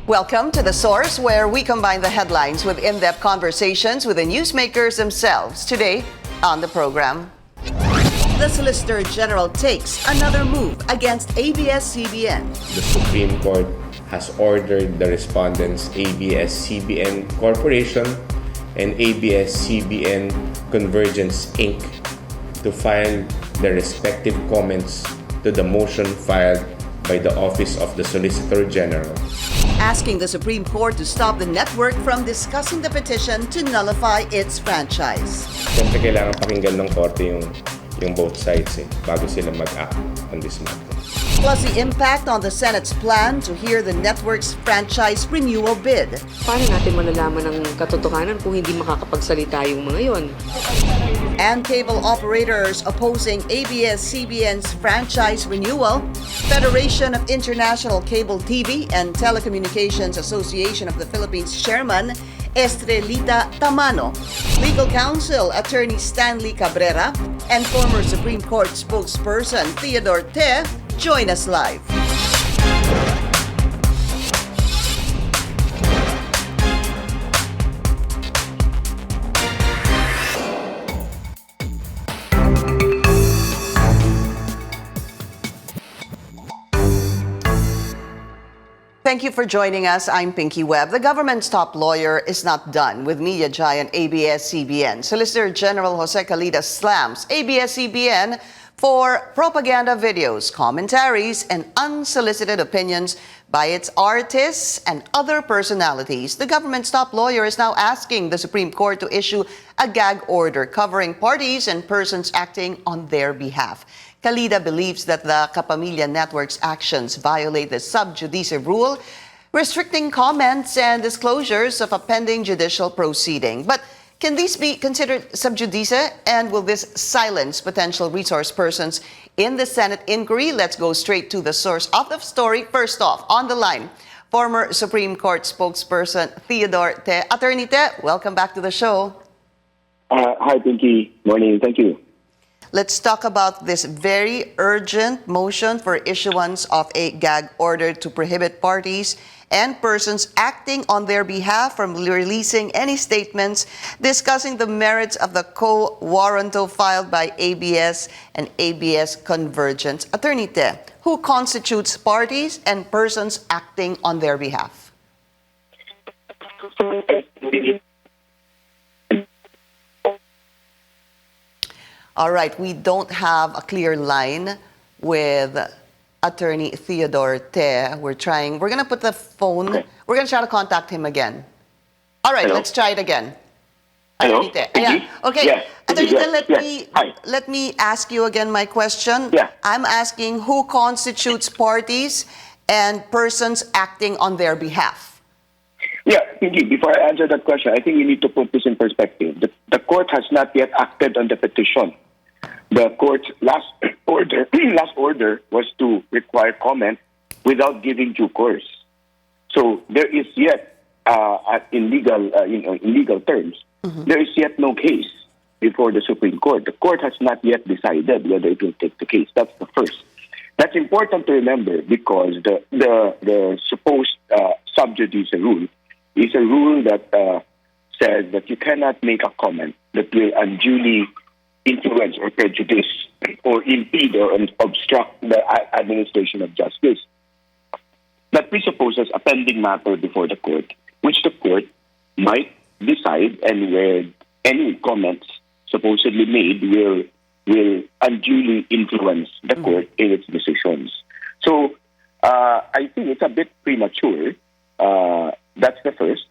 Welcome to The Source, where we combine the headlines with in-depth conversations with the newsmakers themselves. Today on the program, the Solicitor General takes another move against ABS-CBN. The Supreme Court has ordered the respondents ABS-CBN Corporation and ABS-CBN Convergence Inc. to file their respective comments to the motion filed by the Office of the Solicitor General, asking the Supreme Court to stop the network from discussing the petition to nullify its franchise. Siyempre kailangan pakinggan ng korte yung both sides bago sila mag-act on this matter. Plus the impact on the Senate's plan to hear the network's franchise renewal bid. Paano natin malalaman ang katotohanan kung hindi makakapagsalita yung mga yon? And cable operators opposing ABS-CBN's franchise renewal. Federation of International Cable TV and Telecommunications Association of the Philippines Chairman Estrellita Tamano, legal counsel Atty. Stanley Cabrera, and former Supreme Court spokesperson Theodore Te join us live. Thank you for joining us. I'm Pinky Webb. The government's top lawyer is not done with media giant ABS-CBN. Solicitor General Jose Calida slams ABS-CBN for propaganda videos, commentaries, and unsolicited opinions by its artists and other personalities. The government's top lawyer is now asking the Supreme Court to issue a gag order covering parties and persons acting on their behalf. Calida believes that the Kapamilya Network's actions violate the sub judice rule, restricting comments and disclosures of a pending judicial proceeding. But can these be considered sub judice, and will this silence potential resource persons in the Senate inquiry? Let's go straight to the source of the story. First off, on the line, former Supreme Court spokesperson Theodore Te. Atty. Te, welcome back to the show. Hi, Pinky. Morning. Thank you. Let's talk about this very urgent motion for issuance of a gag order to prohibit parties and persons acting on their behalf from releasing any statements discussing the merits of the co-warranto filed by ABS and ABS Convergence. Atty. Te, who constitutes parties and persons acting on their behalf? All right, we don't have a clear line with Attorney Theodore Te. We're going to put the phone, we're going to try to contact him again. All right, Hello? Let's try it again. Hello? Attorney Te. Yeah. Okay, Yes. Attorney Te, Hi. let me ask you again my question. Yeah. I'm asking who constitutes parties and persons acting on their behalf? Yeah, Pinky, before I answer that question, I think you need to put this in perspective. The court has not yet acted on the petition. The court's last order was to require comment without giving due course. So there is yet, in legal terms, there is yet no case before the Supreme Court. The court has not yet decided whether it will take the case. That's the first. That's important to remember because the supposed sub judice rule is a rule that says that you cannot make a comment that will unduly influence or prejudice or impede or obstruct the administration of justice. That presupposes a pending matter before the court, which the court might decide, and where any comments supposedly made will unduly influence the court in its decisions. So I think it's a bit premature. That's the first.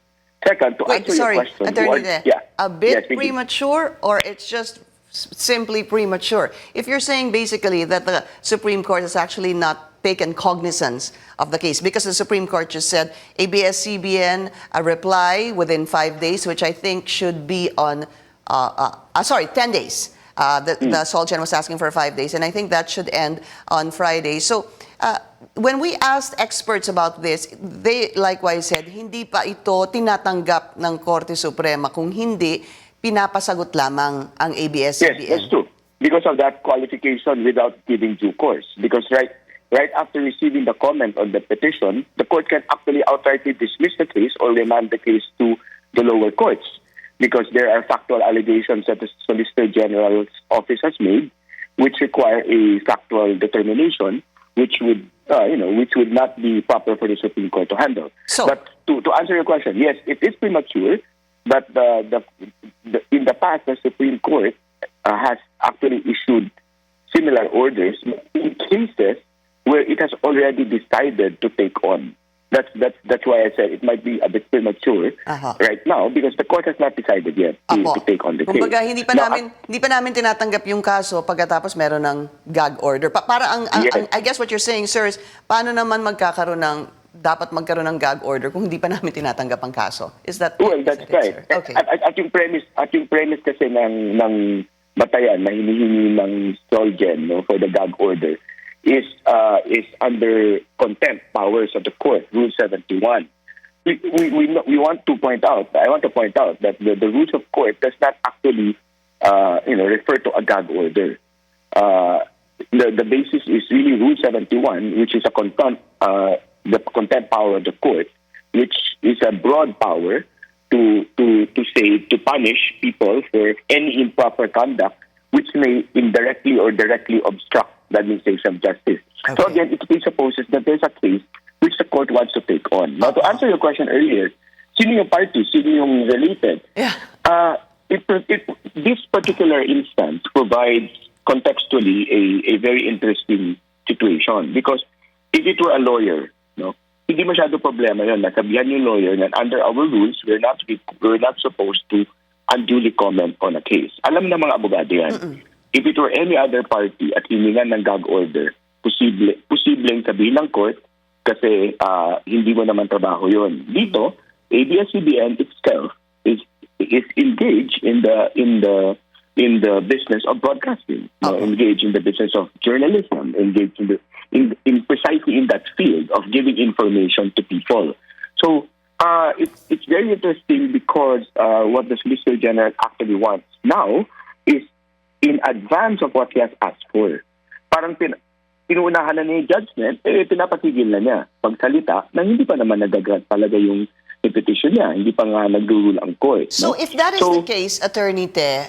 Second, to answer your question, Attorney Te, a bit yes, premature, or it's just simply premature? If you're saying basically that the Supreme Court has actually not taken cognizance of the case, because the Supreme Court just said ABS-CBN a reply within 5 days, which I think should be on 10 days. The Sol Gen was asking for 5 days, and I think that should end on Friday. So when we asked experts about this, they likewise said, hindi pa ito tinatanggap ng Korte Suprema, kung hindi, pinapasagot lamang ang ABS-CBN. Yes, that's true. Because of that qualification without giving due course. Because right after receiving the comment on the petition, the court can actually outrightly dismiss the case or remand the case to the lower courts because there are factual allegations that the Solicitor General's office has made which require a factual determination which would not be proper for the Supreme Court to handle. So, but to answer your question, yes, it is premature, but in the past, the Supreme Court has actually issued similar orders in cases where it has already decided to take on. That's why I said it might be a bit premature right now because the court has not decided yet to take on the case. Kumbaga, hindi pa namin tinatanggap yung kaso pagkatapos meron ng gag order. I guess what you're saying, sir, is paano naman dapat magkaroon ng gag order kung hindi pa namin tinatanggap ang kaso? Is that that's right. Sir? Okay. At yung premise kasi ng batayan na hinihingi ng Solgen for the gag order is under contempt powers of the court, Rule 71. We want to point out. I want to point out that the rules of court does not actually refer to a gag order. The basis is really Rule 71, which is the contempt power of the court, which is a broad power to punish people for any improper conduct which may indirectly or directly obstruct the administration of justice. Okay. So again, it presupposes that there's a case which the court wants to take on. Now, to answer your question earlier, sino yung party, sino yung related? Yeah. This particular instance provides contextually a very interesting situation because if it were a lawyer, hindi masyado problema yun. Nasabihan yung lawyer that under our rules, we're not supposed to unduly comment on a case. Alam na mga abogado yan. If it were any other party at hiningan ng gag order, posibleng sabihin ng court kasi hindi mo naman trabaho yun. Dito, ABS-CBN itself is engaged in the business of broadcasting, engaged in the business of journalism, engaged in precisely in that field of giving information to people. So it's very interesting because what the Solicitor General actually wants now is in advance of what he has asked for. Parang pinuunahan na niya yung judgment, pinapatigil na niya pagsalita na hindi pa naman nagagrant talaga yung petition niya, hindi pa nga nag-rule ang court. So if that is the case, Attorney Te,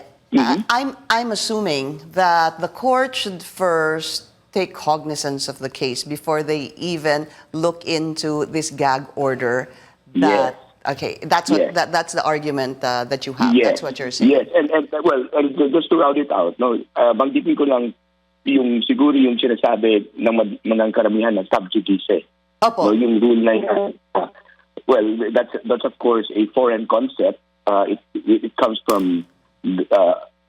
I'm assuming that the court should first take cognizance of the case before they even look into this gag order. Yes. Okay, that's the argument that you have. Yes. That's what you're saying. Yes, and just to round it out, banggitin ko lang siguro yung sinasabi ng karamihan na sub judice. Opo. Yung rule na yun. Well, that's of course a foreign concept. It comes from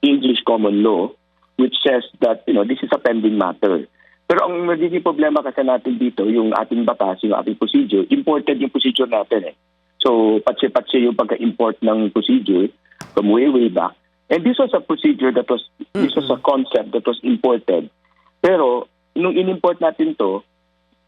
English common law, which says that this is a pending matter. Pero ang magiging problema kasi natin dito, yung ating batas, yung ating procedure, imported yung procedure natin . So, patse-patse yung pagka-import ng procedure from way back. And this was a procedure this was a concept that was imported. Pero, nung in-import natin to,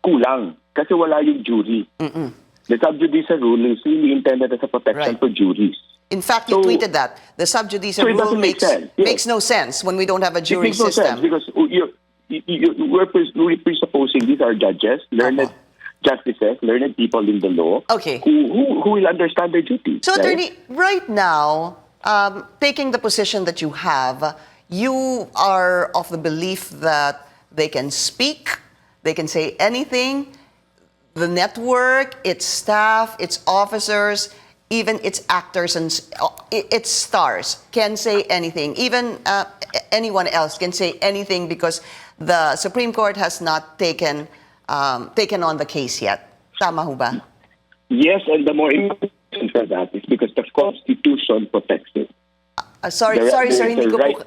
kulang. Kasi wala yung jury. The sub judice rule is really intended as a protection for juries. In fact, you tweeted that. The sub judice rule makes no sense when we don't have a jury system. It makes no sense because we're presupposing these are judges, learned justices, learned people in the law who will understand their duties. So, Attorney, right now, taking the position that you have, you are of the belief that they can speak, they can say anything, the network, its staff, its officers, even its actors and its stars can say anything. Even anyone else can say anything because the Supreme Court has not taken on the case yet. Tama ho ba? Yes, and the more important reason for that is because the Constitution protects it. Sorry, sir, hindi ko po...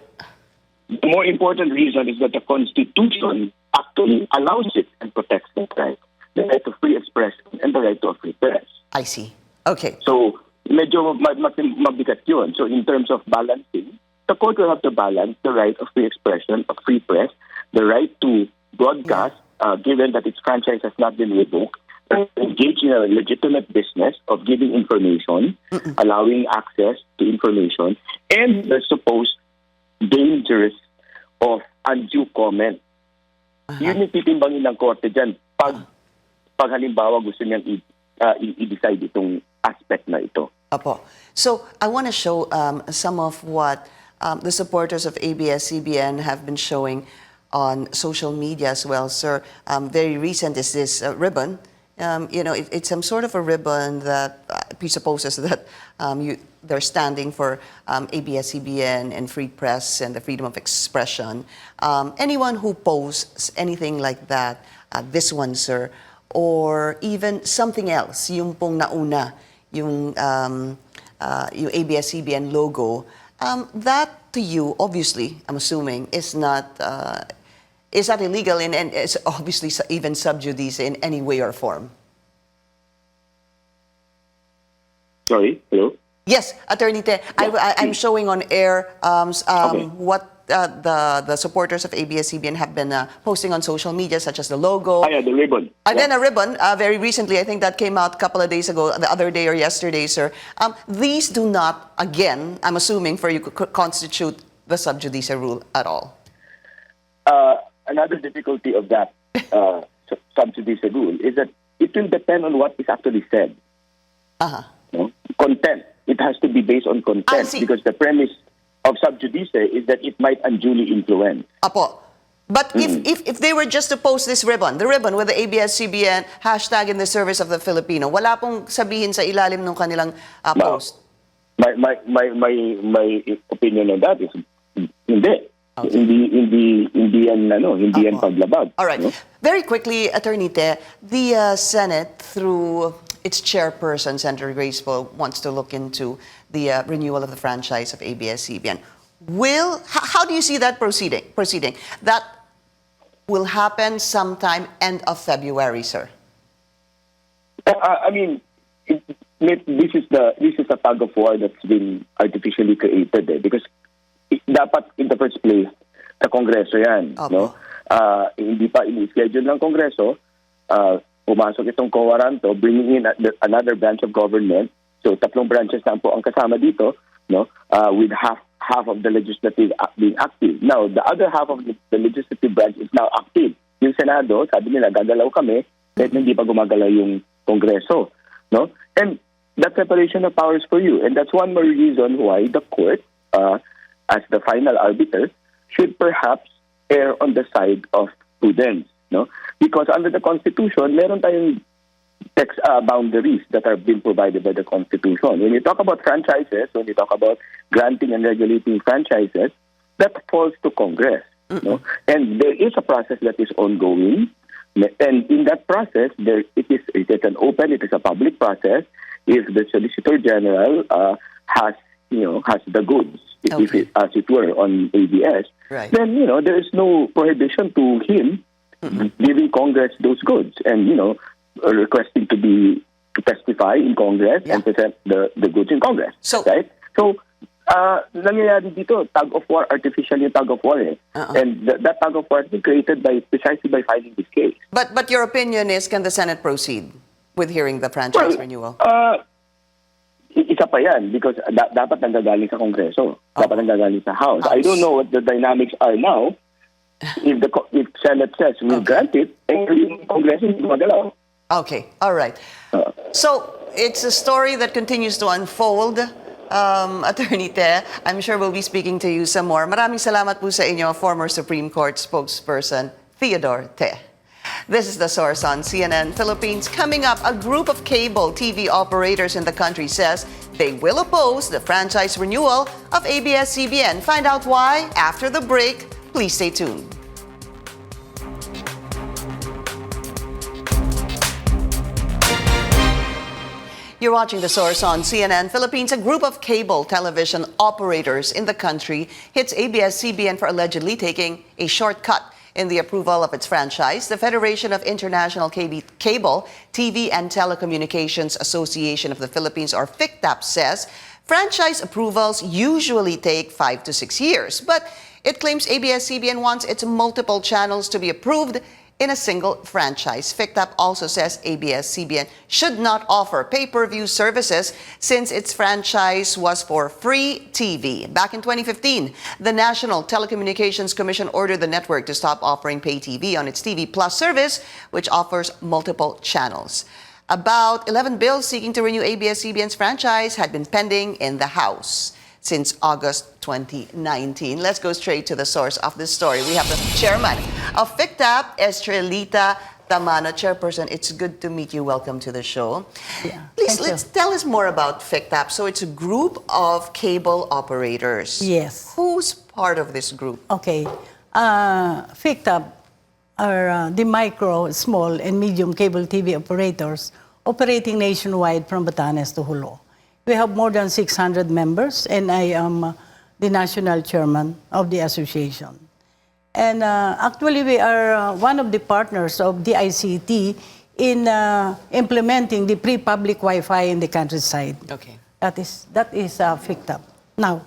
The more important reason is that the Constitution actually allows it and protects that right. The right to free expression and the right to a free press. I see. Okay. So, medyo mabigat yun. So, in terms of balancing, the court will have to balance the right of free expression, of free press, the right to broadcast, given that its franchise has not been revoked, engage in a legitimate business of giving information, allowing access to information, and the supposed dangers of undue comment. Yun yung titimbangin ng korte dyan pag halimbawa gusto niyang i-decide itong aspect na ito. Apo. So, I want to show some of what the supporters of ABS-CBN have been showing on social media as well, sir. Very recent is this ribbon. It's some sort of a ribbon that presupposes that they're standing for ABS-CBN and free press and the freedom of expression. Anyone who posts anything like that, this one, sir, or even something else, yung pong nauna, yung ABS-CBN logo, that to you, obviously, I'm assuming, is not illegal and is obviously even sub judice in any way or form. Sorry, hello? Yes, Attorney Te, I'm showing on air what the supporters of ABS-CBN have been posting on social media, such as the logo. Yeah, the ribbon. And then a ribbon, very recently, I think that came out a couple of days ago, the other day or yesterday, sir. These do not, again, I'm assuming for you, constitute the sub judice rule at all. Another difficulty of that sub judice rule is that it will depend on what is actually said. No? Content. It has to be based on content because the premise of sub judice is that it might unduly influence. Apo. But if they were just to post this ribbon, the ribbon with the ABS-CBN hashtag in the service of the Filipino, wala pong sabihin sa ilalim ng kanilang post. My opinion on that is hindi. Hindi yan paglabag. All right. No? Very quickly, Attorney Te, the Senate, through its chairperson, Senator Grace Poe, wants to look into the renewal of the franchise of ABS-CBN. How do you see that proceeding? That will happen sometime end of February, sir. I mean, this is a tug of war that's been artificially created because dapat in the first place sa Kongreso yan, no? Hindi pa ini-schedule ng Kongreso, pumasok itong COA-ranto, bringing in another branch of government. So tatlong branches lang po ang kasama dito, no? With half of the legislative being active. Now, the other half of the legislative branch is now active. Yung Senado, sabi nila, gagalaw kami kahit hindi pa gumagalaw yung Kongreso, no? And that separation of powers for you. And that's one more reason why the court, as the final arbiter, should perhaps err on the side of prudence, no? Because under the Constitution, meron tayong text boundaries that are being provided by the Constitution. When you talk about franchises, when you talk about granting and regulating franchises, that falls to Congress, no? And there is a process that is ongoing, and in that process, it is a public process. If the Solicitor General has the goods, if it, as it were, on ABS, right, then, there is no prohibition to him giving Congress those goods and, requesting to testify in Congress and present the goods in Congress. So, right? So, nangyayari dito, tug of war, artificially tug of war. And that tug of war has been created precisely by filing this case. But your opinion is, can the Senate proceed with hearing the franchise renewal? Isa pa yan because dapat nanggagaling sa Kongreso. Dapat nanggagaling sa House. I don't know what the dynamics are now. If Senate says we'll grant it, and yung Kongreso hindi magalaw. Okay, all right. So it's a story that continues to unfold. Attorney Te, I'm sure we'll be speaking to you some more. Maraming salamat po sa inyo, former Supreme Court spokesperson Theodore Te. This is The Source on CNN Philippines. Coming up, a group of cable TV operators in the country says they will oppose the franchise renewal of ABS-CBN. Find out why after the break. Please stay tuned. You're watching The Source on CNN Philippines. A group of cable television operators in the country hits ABS-CBN for allegedly taking a shortcut in the approval of its franchise. The Federation of International Cable, TV and Telecommunications Association of the Philippines, or FICTAP, says franchise approvals usually take 5 to 6 years. But it claims ABS-CBN wants its multiple channels to be approved in a single franchise. FICTAP also says ABS-CBN should not offer pay-per-view services since its franchise was for free TV. Back in 2015, the National Telecommunications Commission ordered the network to stop offering pay TV on its TV Plus service, which offers multiple channels. About 11 bills seeking to renew ABS-CBN's franchise had been pending in the House since August 2019. Let's go straight to the source of this story. We have the chairman of FICTAP, Estrellita Tamano. Chairperson, it's good to meet you. Welcome to the show. Yeah, Please, thank you. let's tell us more about FICTAP. So it's a group of cable operators. Yes. Who's part of this group? Okay. FICTAP are the micro, small, and medium cable TV operators operating nationwide from Batanes to Hulo. We have more than 600 members, and I am the national chairman of the association. And actually, we are one of the partners of the ICT in implementing the pre-public Wi-Fi in the countryside. Okay. That is FICTAP. Now,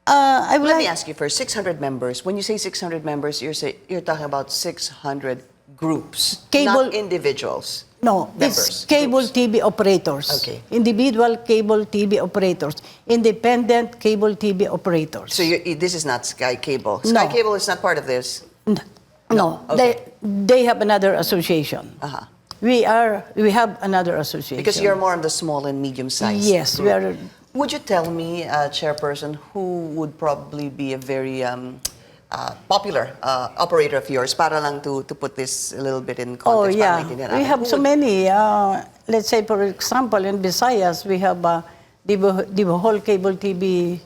I would Let me like... ask you first, 600 members. When you say 600 members, you're talking about 600 groups, not individuals. No, Members, it's cable groups. TV operators. Okay. Individual cable TV operators. Independent cable TV operators. So this is not Sky Cable. No. Sky Cable is not part of this. No, Okay. they have another association. Uh-huh. We have another association. Because you're more on the small and medium size. Yes, we are. Would you tell me, Chairperson, who would probably be a very popular operator of yours? Para lang to put this a little bit in Oh, context. yeah. para maintindihan We natin. have Who so would- many. Let's say, for example, in Visayas, we have the whole cable TV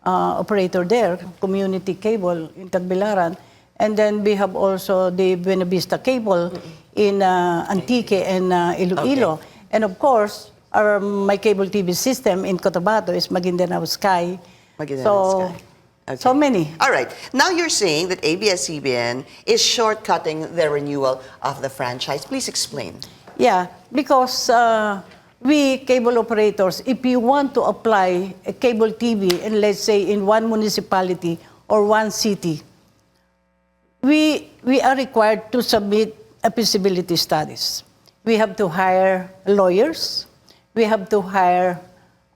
operator there, Community Cable in Tagbilaran. And then we have also the Buena Vista Cable in Antique and Iloilo. Okay. And of course, my cable TV system in Cotabato is Maguindanao Sky. Maguindanao Sky. Okay. So many. All right. Now you're saying that ABS-CBN is shortcutting the renewal of the franchise. Please explain. Yeah, because we cable operators, if you want to apply a cable TV, and let's say in one municipality or one city, we are required to submit a feasibility studies. We have to hire lawyers. We have to hire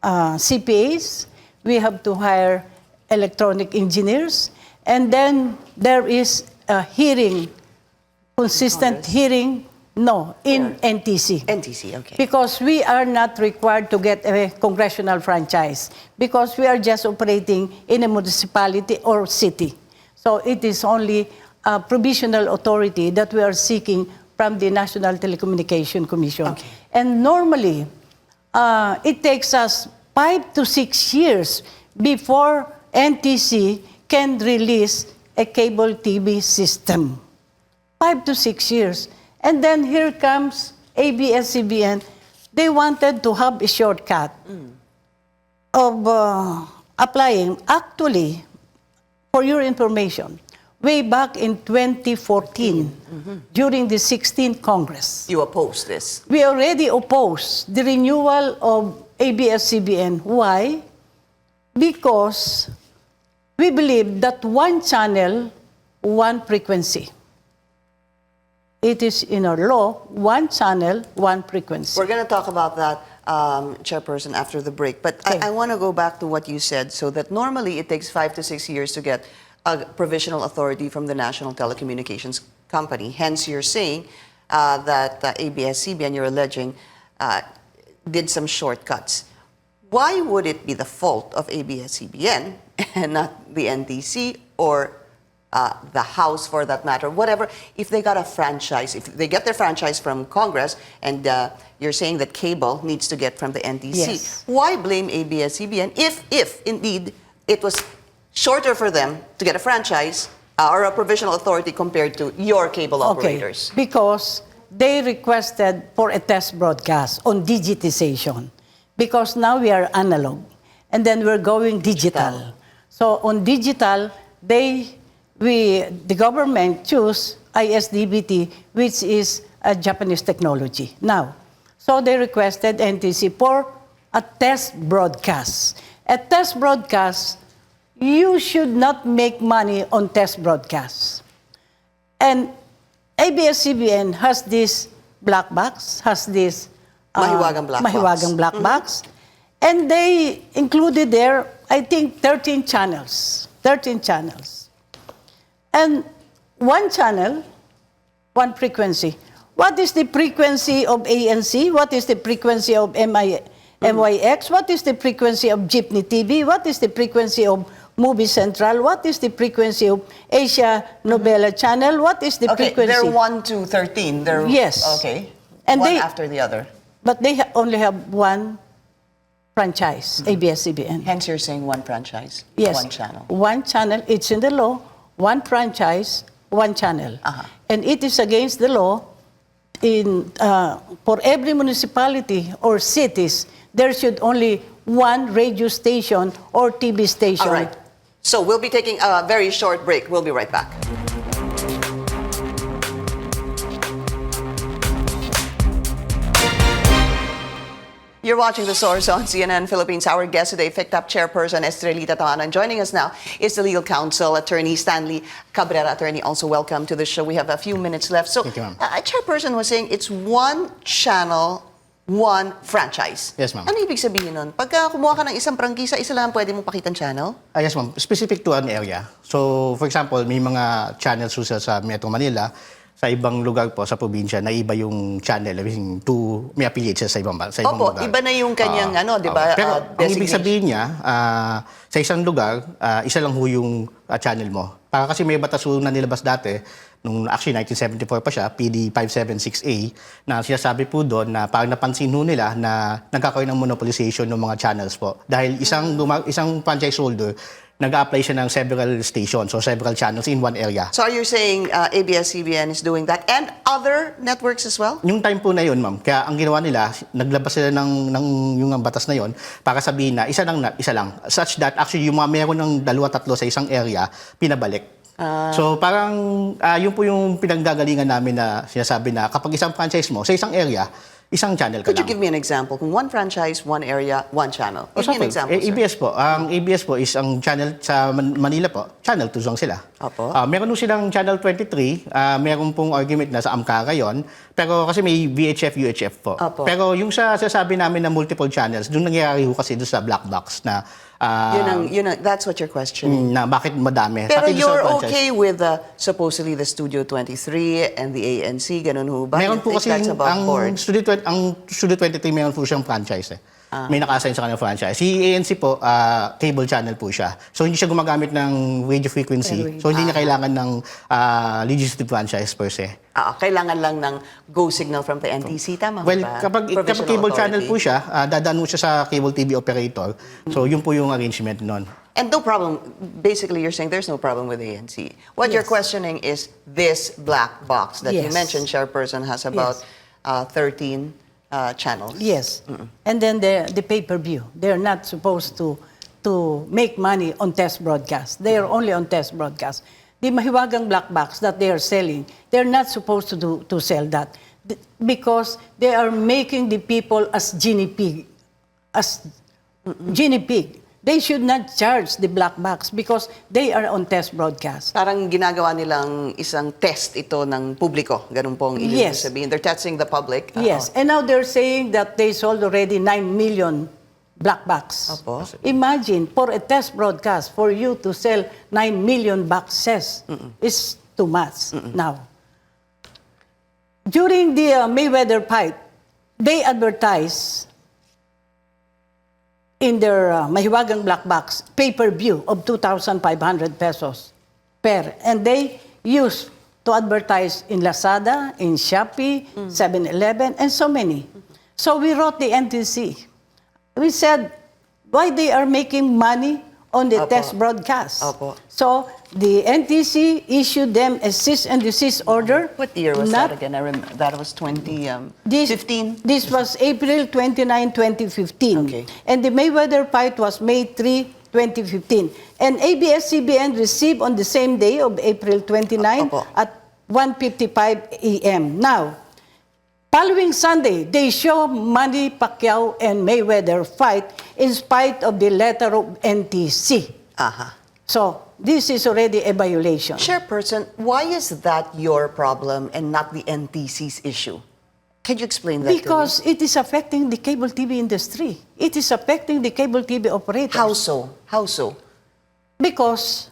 CPAs. We have to hire electronic engineers. And then there is a hearing, consistent Congress? hearing, no, in NTC. NTC, okay. Because we are not required to get a congressional franchise because we are just operating in a municipality or city. So it is only a provisional authority that we are seeking from the National Telecommunications Commission. Okay. And normally, it takes us 5 to 6 years before NTC can release a cable TV system. 5 to 6 years. And then here comes ABS-CBN. They wanted to have a shortcut of applying. Actually, for your information, way back in 2014, during the 16th Congress, You oppose this. we already opposed the renewal of ABS-CBN. Why? Because we believe that one channel, one frequency. It is in our law, one channel, one frequency. We're going to talk about that, Chairperson, after the break. But Okay. I want to go back to what you said, so that normally it takes 5 to 6 years to get a provisional authority from the National Telecommunications Company. Hence, you're saying that ABS-CBN, you're alleging, did some shortcuts. Why would it be the fault of ABS-CBN and not the NTC or the House, for that matter, whatever, if they got a franchise, if they get their franchise from Congress, and you're saying that cable needs to get from the NTC, Yes. why blame ABS-CBN if indeed it was shorter for them to get a franchise or a provisional authority compared to your cable operators? Okay, because they requested for a test broadcast on digitization. Because now we are analog, and then we're going digital. So on digital, the government choose ISDBT, which is a Japanese technology. Now, so they requested NTC for a test broadcast. A test broadcast, you should not make money on test broadcasts. And ABS-CBN has this black box, has this Mahiwagang black box. mahiwagang black box, and they included there, I think, 13 channels. 13 channels. And one channel, one frequency. What is the frequency of ANC? What is the frequency of MYX? What is the frequency of Jeepney TV? What is the frequency of Movie Central? What is the frequency of Asia Novela Channel? What is the Okay, frequency? they're 1 to 13. They're, Yes. Okay. And one they- after the other. But they only have one franchise, ABS-CBN. Hence, you're saying one franchise, Yes. one channel. One channel, it's in the law, one franchise, one channel. And it is against the law for every municipality or cities, there should only one radio station or TV station. All right. So we'll be taking a very short break. We'll be right back. You're watching The Source on CNN Philippines. Our guest today, FICTAP Chairperson Estrellita Tamano. And joining us now is the legal counsel, Attorney Stanley Cabrera. Attorney, also welcome to the show. We have a few minutes left. So, Thank you, ma'am. Chairperson was saying it's one channel, one franchise. Yes, ma'am. Ano ibig sabihin nun? Pagka kumuha ka ng isang prangkisa, isa lang pwede mong pakitang channel? Yes, ma'am. Specific to an area. So, for example, may mga channels sa Metro Manila. Sa ibang lugar po, sa probinsya, na iba yung channel. May affiliate siya sa ibang lugar. Opo, iba na yung kanyang, di ba, Pero ang ibig designation. sabihin niya, sa isang lugar, isa lang ho yung channel mo. Para kasi may batas ho na nilabas dati, nung actually 1974 pa siya, PD 576A, na sinasabi po doon na parang napansin ho nila na nagkakaroon ng monopolization ng mga channels po. Dahil isang franchise holder, nag-a-apply siya ng several stations or several channels in one area. So are you saying ABS-CBN is doing that and other networks as well? Yung time po na yun, ma'am, kaya ang ginawa nila, naglabas sila ng yung batas na yun para sabihin na isa lang. Such that actually yung mga meron ng 2-3 sa isang area, pinabalik. So parang yun po yung pinanggagalingan namin na sinasabi na kapag isang franchise mo sa isang area, isang channel ka Could you lang. give me an example? Kung one franchise, one area, one channel. Give me an example, sir. ABS po. Ang ABS po is ang channel sa Manila po. Channel 2 lang sila. Opo. Meron po silang Channel 23. Meron pong argument na sa AMCARA yon. Pero kasi may VHF, UHF po. Opo. Pero yung sa sasabi namin na multiple channels, doon nangyayari ho kasi doon sa black box na That's what you're questioning. na bakit madami. Pero Pati doon sa you're franchise. okay with supposedly the Studio 23 and the ANC, ganun ho ba? Meron You po think kasi that's above board? ang Studio 23 meron po siyang franchise. May naka-assign sa kanyang franchise. Si ANC po, cable channel po siya. So hindi siya gumagamit ng radio frequency. So hindi niya kailangan ng legislative franchise per se. Kailangan lang ng go signal from the NTC, tama Well, ba? kapag Provisional cable channel authority. po siya, dadaan mo siya sa cable TV operator. So yun po yung arrangement nun. And no problem, basically you're saying there's no problem with ANC. What you're questioning is this black box that you Yes. mentioned, Chairperson, has about 13 channels. Yes. And then the pay-per-view. They're not supposed to make money on test broadcast. They are only on test broadcast. The mahiwagang black box that they are selling, they're not supposed to sell that because they are making the people as guinea pig. Guinea pig. They should not charge the black box because they are on test broadcast. Parang ginagawa nilang isang test ito ng publiko. Ganun pong ibig Yes. sabihin. They're testing the public. Yes, and now they're saying that they sold already 9 million black box. Opo. Imagine, for a test broadcast, for you to sell 9 million boxes is too much now. During the Mayweather fight, they advertise in their mahiwagang black box pay-per-view of 2,500 pesos per. And they use to advertise in Lazada, in Shopee, 7-Eleven, and so many. So we wrote the NTC. We said, why they are making money on the Opo. test broadcast? Opo. So the NTC issued them a cease and desist order. What year was Not- that again? I remember that was 2015. This was April 29, 2015. Okay. And the Mayweather fight was May 3, 2015. And ABS-CBN received on the same day of April 29 Opo. at 1:55 a.m. Now, following Sunday, they show Manny Pacquiao and Mayweather fight in spite of the letter of NTC. Aha. So, this is already a violation. Chairperson, why is that your problem and not the NTC's issue? Can you explain that Because it is affecting the cable TV industry. It is affecting the cable TV operators. to me? How so? How so? Because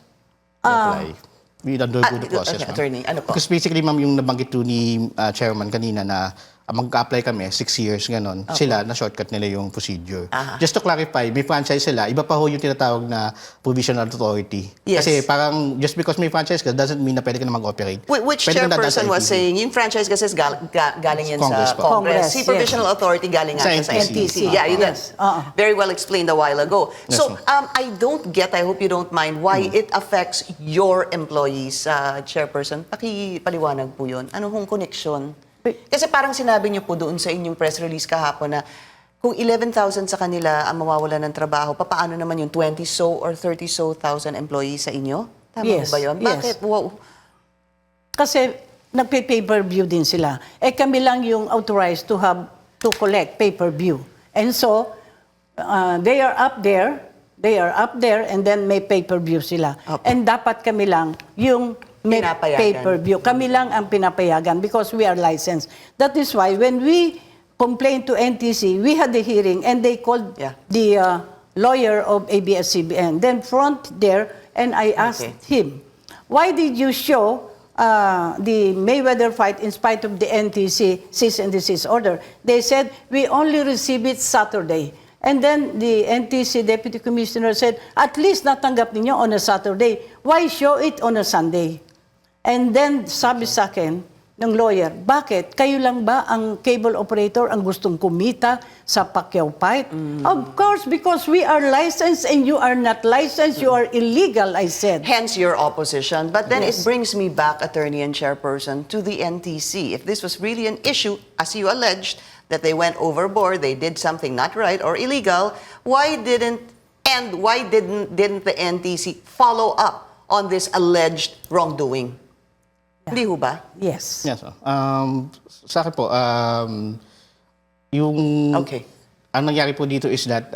apply. We undergo the process, okay, ma'am. attorney, ano po? Because basically, ma'am, yung nabanggit to ni chairman kanina na mag-apply kami, 6 years, ganon. Sila, na-shortcut nila yung procedure. Just to clarify, may franchise sila, iba pa ho yung tinatawag na provisional authority. Yes. Kasi parang, just because may franchise ka, doesn't mean na pwede ka na mag-operate. Which Pwede kang dadaan sa chairperson was NTC. saying, yung franchise kasi galing yan Congress sa po. Congress. Congress, Si yes. provisional authority galing nga Sa siya sa NTC. NTC. Yeah, you Yes. very well explained a while ago. Yes, So, ma'am. I don't get, I hope you don't mind, why it affects your employees, chairperson. Pakipaliwanag po yun. Ano hong connection? Kasi parang sinabi niyo po doon sa inyong press release kahapon na kung 11,000 sa kanila ang mawawala ng trabaho, paano naman yung 20 or 30 thousand employees sa inyo? Tama Yes, ba yun? yes. Bakit? Wow. kasi nagpe-pay-per-view din sila. Kami lang yung authorized to collect pay-per-view. And so, they are up there, and then may pay-per-view sila. Opo. And dapat kami lang yung may Pinapayagan. pay-per-view. Kami lang ang pinapayagan because we are licensed. That is why when we complained to NTC, we had the hearing and they called Yeah. the lawyer of ABS-CBN. Then front there, and I asked him, why did you show the Mayweather fight in spite of the NTC cease and desist order? They said, we only receive it Saturday. And then the NTC Deputy Commissioner said, at least natanggap ninyo on a Saturday. Why show it on a Sunday? And then sabi sa akin ng lawyer, bakit? Kayo lang ba ang cable operator ang gustong kumita sa Pacquiao fight? Of course, because we are licensed and you are not licensed, you are illegal, I said. Hence your opposition. But then it Yes. brings me back, attorney and chairperson, to the NTC. If this was really an issue, as you alleged, that they went overboard, they did something not right or illegal, why didn't the NTC follow up on this alleged wrongdoing? Hindi ho ba? Yes. Yes. Sa akin po, yung... Okay. Ang nangyari po dito is that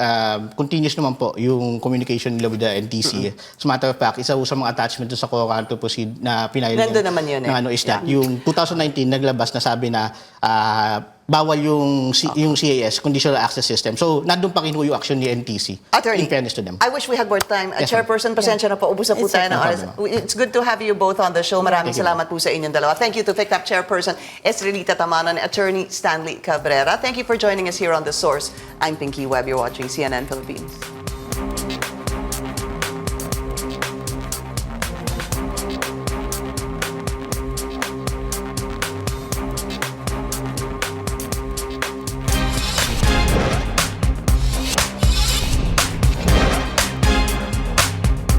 continuous naman po yung communication nila with the NTC. As a matter of fact, isa po sa mga attachment doon sa Quorum to Proceed na pinail Nandun naman yun eh. na ano is that yung 2019 naglabas na sabi na bawal yung CAS, Conditional Access System. So, nandun pa rin po yung action ni NTC. Attorney, in fairness to them. I wish we had more time. Yes, Chairperson, pasensya na po. Ubus na po It's tayo ng okay. oras. It's good to have you both on the show. Maraming Thank you. salamat po sa inyong dalawa. Thank you to FICTAP Chairperson Estrellita Tamano and Attorney Stanley Cabrera. Thank you for joining us here on The Source. I'm Pinky Webb. You're watching CNN Philippines.